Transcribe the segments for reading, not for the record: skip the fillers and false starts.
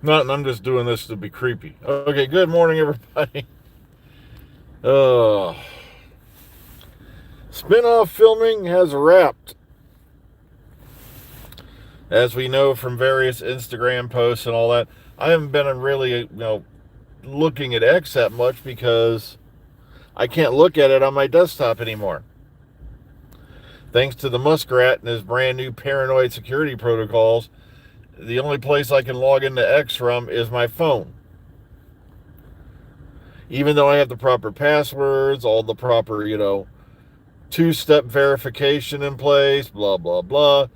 Not, I'm just doing this to be creepy. Okay, good morning, everybody. Uh, Spinoff filming has wrapped, as we know from various Instagram posts and all that. I haven't been really, looking at X that much because I can't look at it on my desktop anymore. Thanks to the Muskrat and his brand new paranoid security protocols, the only place I can log into X from is my phone. Even though I have the proper passwords, all the proper, two-step verification in place, blah, blah, blah.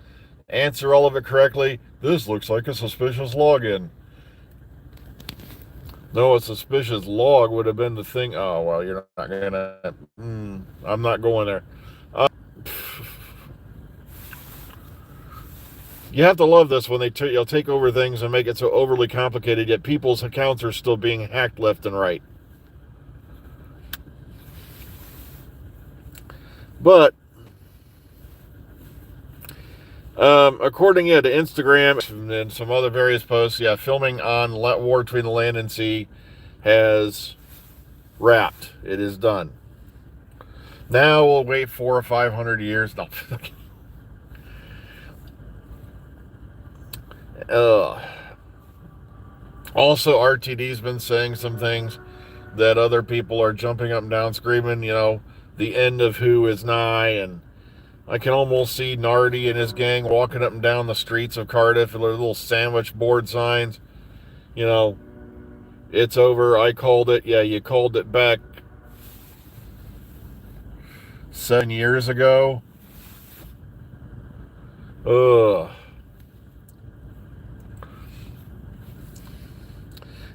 Answer all of it correctly. This looks like a suspicious login. No, a suspicious log would have been the thing. Oh, well, you're not going to. I'm not going there. Uh, you have to love this when they'll take over things and make it so overly complicated, yet people's accounts are still being hacked left and right. But according to Instagram and some other various posts, filming on War Between the Land and Sea has wrapped. It is done. Now we'll wait 400 or 500 years. No. Also, RTD's been saying some things that other people are jumping up and down screaming, the end of Who is nigh, and I can almost see Nardi and his gang walking up and down the streets of Cardiff with little sandwich board signs. You know, it's over. I called it. Yeah, you called it back 7 years ago. Ugh.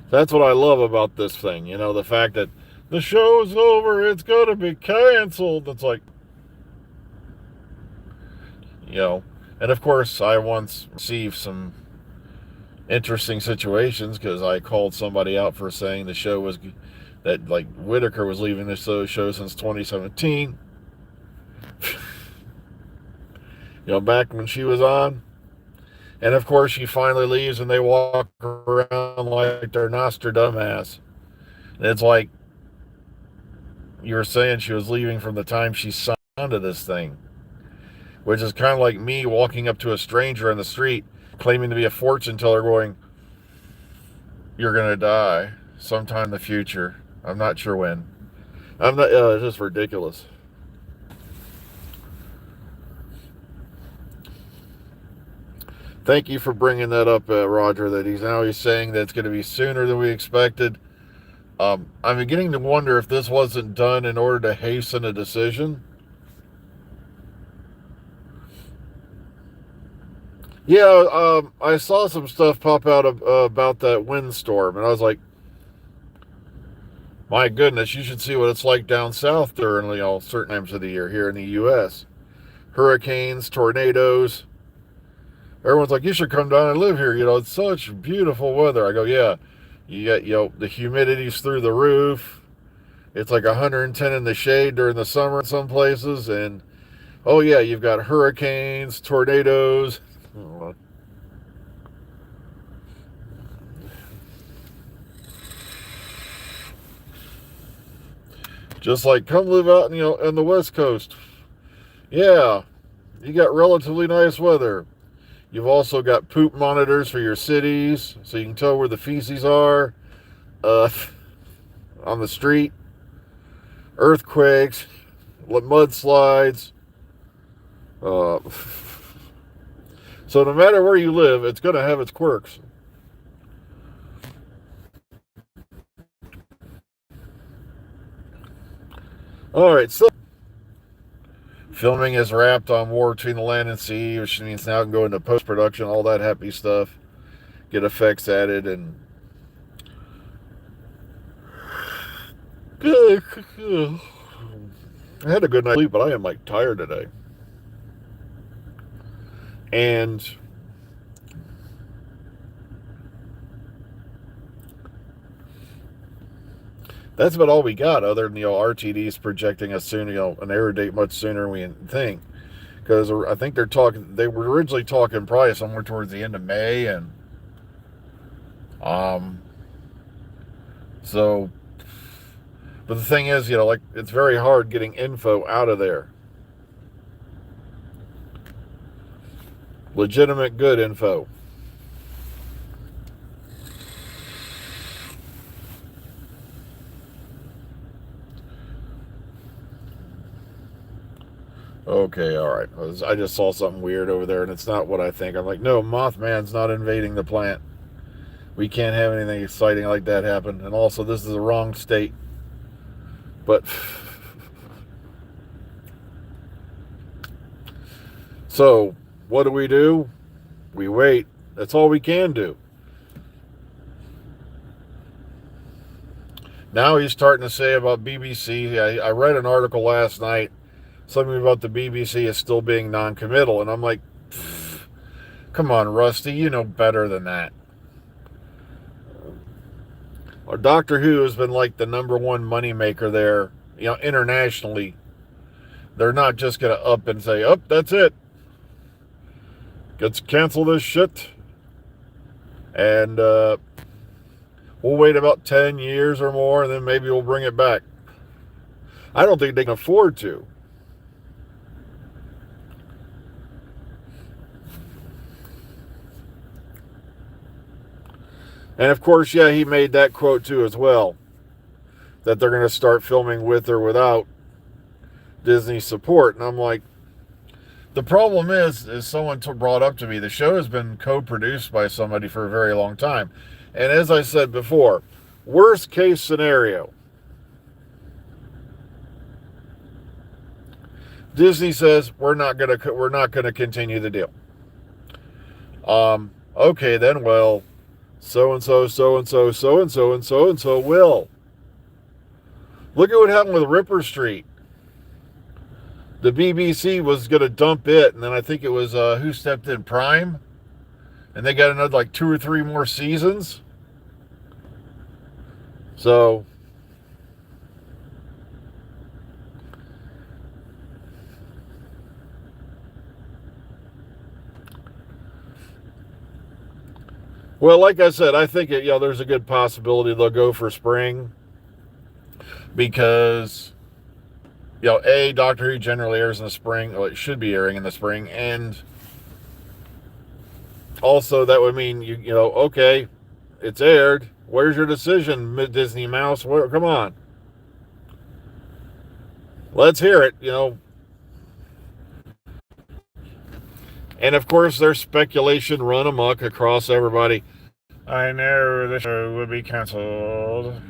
That's what I love about this thing. The fact that the show's over. It's going to be canceled. It's like, and of course, I once received some interesting situations because I called somebody out for saying the show was that like Whitaker was leaving the show since 2017. Back when she was on, and of course she finally leaves, and they walk around like they're Nostradamus. And it's like you were saying she was leaving from the time she signed to this thing, which is kind of like me walking up to a stranger on the street claiming to be a fortune teller going, you're going to die sometime in the future. I'm not sure when. I'm not, it's just ridiculous. Thank you for bringing that up, Roger, that he's saying that it's going to be sooner than we expected. I'm beginning to wonder if this wasn't done in order to hasten a decision. Yeah, I saw some stuff pop out about that windstorm, and I was like, my goodness, you should see what it's like down south during certain times of the year here in the U.S. Hurricanes, tornadoes. Everyone's like, you should come down and live here. It's such beautiful weather. I go, yeah. You got, the humidity's through the roof. It's like 110 in the shade during the summer in some places. And, oh, yeah, you've got hurricanes, tornadoes. Just like, come live out, in the West Coast. Yeah, you got relatively nice weather. You've also got poop monitors for your cities, so you can tell where the feces are on the street. Earthquakes, mudslides. Uh, so no matter where you live, it's going to have its quirks. All right, so filming is wrapped on War Between the Land and Sea, which means now I can go into post-production, all that happy stuff, get effects added, and I had a good night's sleep, but I am like tired today. And that's about all we got, other than RTD's projecting us soon, an air date much sooner than we think. Because I think they were originally talking probably somewhere towards the end of May, and Um, so, but the thing is, like it's very hard getting info out of there. Legitimate, good info. Okay, all right. I just saw something weird over there, and it's not what I think. I'm like, no, Mothman's not invading the plant. We can't have anything exciting like that happen. And also, this is the wrong state. But so, what do? We wait. That's all we can do. Now he's starting to say about BBC. I read an article last night, something about the BBC is still being non-committal, and I'm like, come on, Rusty, you know better than that. Or Doctor Who has been like the number one moneymaker there, internationally. They're not just going to up and say, oh, that's it. Let's cancel this shit. And we'll wait about 10 years or more, and then maybe we'll bring it back. I don't think they can afford to. And of course, yeah, he made that quote too as well, that they're going to start filming with or without Disney support. And I'm like, the problem is someone brought up to me, the show has been co-produced by somebody for a very long time. And as I said before, worst case scenario, Disney says we're not gonna continue the deal. Okay then, well, so and so, so and so, so and so, and so and so will. Look at what happened with Ripper Street. The BBC was going to dump it, and then I think it was who stepped in, Prime, and they got another like 2 or 3 more seasons. So well, like I said, I think there's a good possibility they'll go for spring because Doctor Who generally airs in the spring. Well, it should be airing in the spring, and also that would mean okay, it's aired. Where's your decision, Disney Mouse? Come on, let's hear it. And of course, there's speculation run amok across everybody. I know the show will be canceled.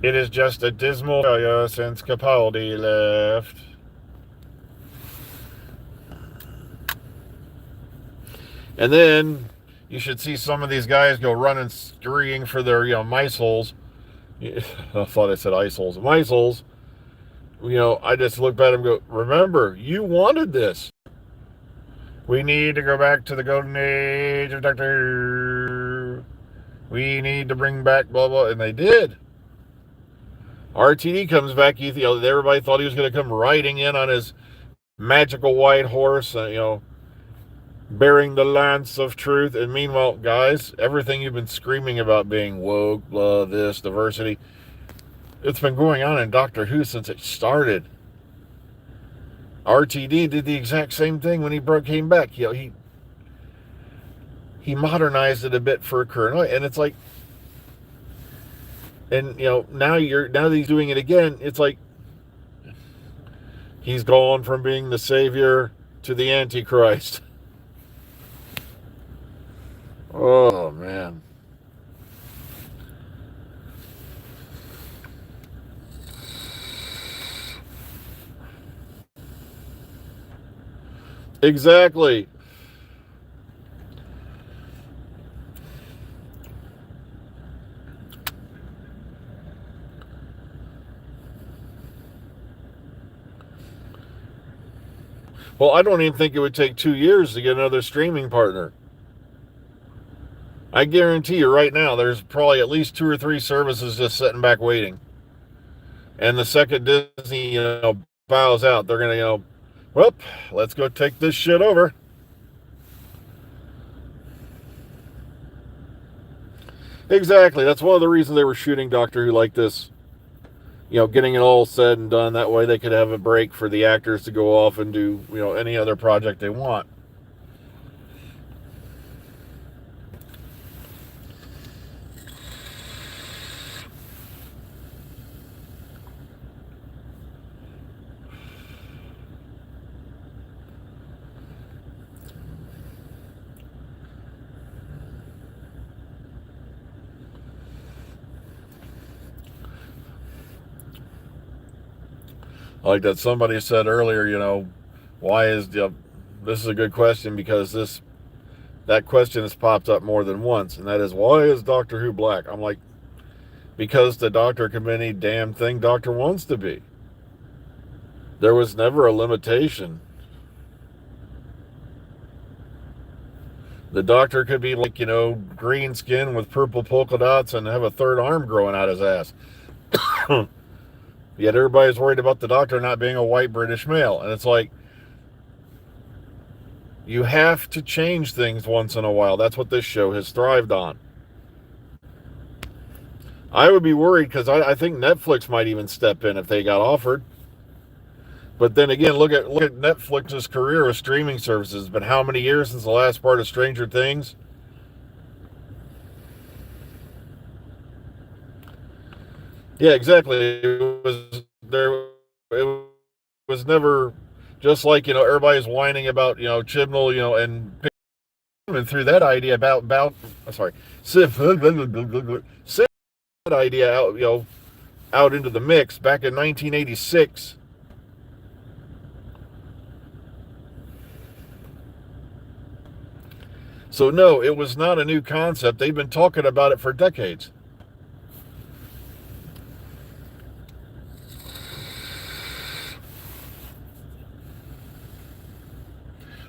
It is just a dismal failure since Capaldi left. And then you should see some of these guys go running, scurrying for their, mice holes. I thought I said ice holes. Mice holes. I just look at them and go, remember, you wanted this. We need to go back to the golden age of Doctor Who. We need to bring back blah, blah. And they did. RTD comes back. Everybody thought he was going to come riding in on his magical white horse, bearing the lance of truth. And meanwhile, guys, everything you've been screaming about being woke, blah, this, diversity, it's been going on in Doctor Who since it started. RTD did the exact same thing when he came back. He modernized it a bit for current, and it's like, and now that he's doing it again, it's like he's gone from being the savior to the Antichrist. Oh man. Exactly. Well, I don't even think it would take 2 years to get another streaming partner. I guarantee you right now, there's probably at least 2 or 3 services just sitting back waiting. And the second Disney, bows out, they're going to, well, let's go take this shit over. Exactly. That's one of the reasons they were shooting Doctor Who like this. Getting it all said and done. That way they could have a break for the actors to go off and do, any other project they want. Like that somebody said earlier, why is this is a good question because that question has popped up more than once, and that is, why is Doctor Who black? I'm like, because the Doctor can be any damn thing Doctor wants to be. There was never a limitation. The Doctor could be like, green skin with purple polka dots and have a third arm growing out his ass. Yet everybody's worried about the Doctor not being a white British male. And it's like, you have to change things once in a while. That's what this show has thrived on. I would be worried because I think Netflix might even step in if they got offered. But then again, look at Netflix's career with streaming services. It's been how many years since the last part of Stranger Things? Yeah, exactly. It was never just like, everybody's whining about, Chibnall, and threw that idea Sif that idea out, out into the mix back in 1986. So no, it was not a new concept. They've been talking about it for decades.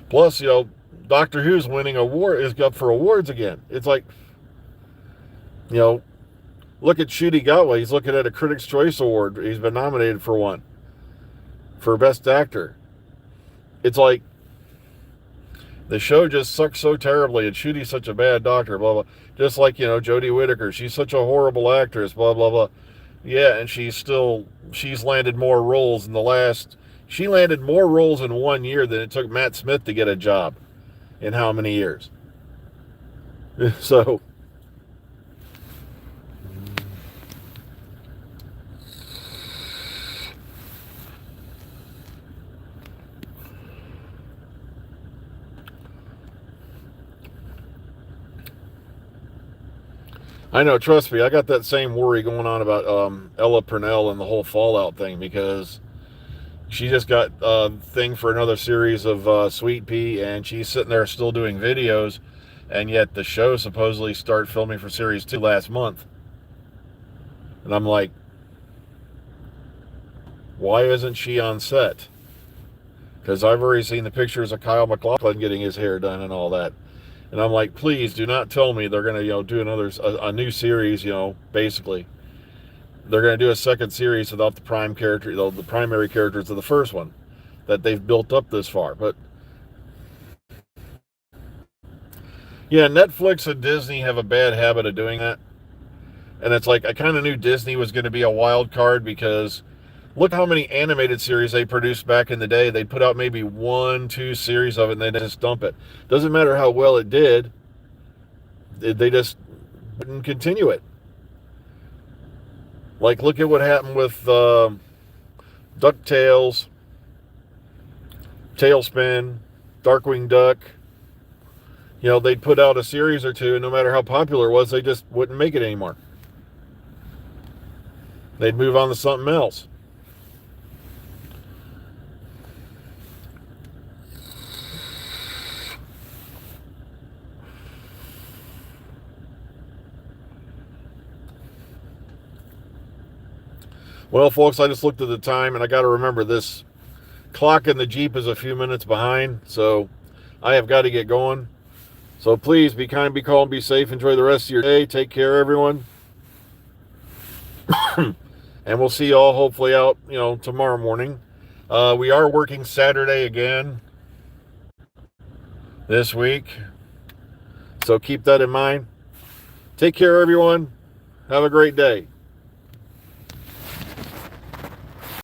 Plus, Doctor Who's winning is up for awards again. It's like, look at Ncuti Gatwa. He's looking at a Critics' Choice Award. He's been nominated for one for Best Actor. It's like, the show just sucks so terribly, and Ncuti's such a bad doctor, blah, blah. Just like, Jodie Whittaker. She's such a horrible actress, blah, blah, blah. Yeah, and she's landed more roles she landed more roles in 1 year than it took Matt Smith to get a job in how many years? So, I know, trust me, I got that same worry going on about Ella Purnell and the whole Fallout thing, because she just got a thing for another series of Sweet Pea, and she's sitting there still doing videos, and yet the show supposedly started filming for series 2 last month. And I'm like, why isn't she on set? Because I've already seen the pictures of Kyle MacLachlan getting his hair done and all that. And I'm like, please do not tell me they're going to, do a new series, basically. They're going to do a second series without the the primary characters of the first one that they've built up this far. But yeah, Netflix and Disney have a bad habit of doing that. And it's like, I kind of knew Disney was going to be a wild card, because look how many animated series they produced back in the day. They put out maybe 1-2 series of it, and they just dump it. Doesn't matter how well it did. They just wouldn't continue it. Like, look at what happened with DuckTales, Tailspin, Darkwing Duck. They'd put out a series or two, and no matter how popular it was, they just wouldn't make it anymore. They'd move on to something else. Well, folks, I just looked at the time, and I got to remember this clock in the Jeep is a few minutes behind, so I have got to get going. So please be kind, be calm, be safe, enjoy the rest of your day. Take care, everyone. And we'll see you all hopefully out, tomorrow morning. We are working Saturday again this week, so keep that in mind. Take care, everyone. Have a great day.